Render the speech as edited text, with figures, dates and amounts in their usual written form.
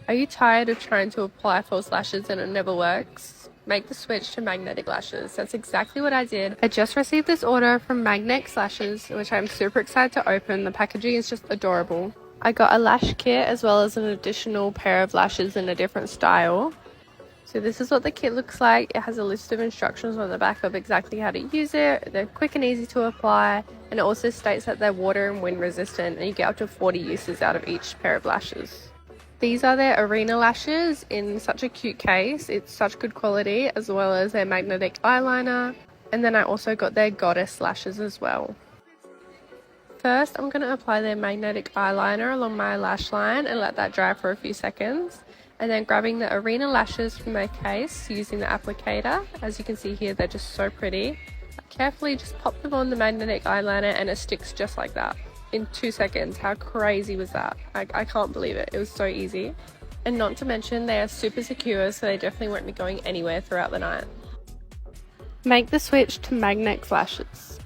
Are you tired of trying to apply false lashes and it never works? Make the switch to magnetic lashes. That's exactly what I did. I just received this order from Magnx lashes, which I'm super excited to open. The packaging is just adorable. I got a lash kit as well as an additional pair of lashes in a different style. So this is what the kit looks like. It has a list of instructions on the back of exactly how to use it. They're quick and easy to apply, and it also states that they're water and wind resistant, and you get up to 40 uses out of each pair of lashes. These are their arena lashes in such a cute case. It's such good quality, as well as their magnetic eyeliner. And then I also got their goddess lashes as well. First, I'm going to apply their magnetic eyeliner along my lash line and let that dry for a few seconds. And then grabbing the arena lashes from their case using the applicator. As you can see here, they're just so pretty. I carefully just pop them on the magnetic eyeliner and it sticks just like that. In 2 seconds. How crazy was that? I can't believe it. It was so easy. And not to mention, they are super secure, so they definitely won't be going anywhere throughout the night. Make the switch to Magnx lashes.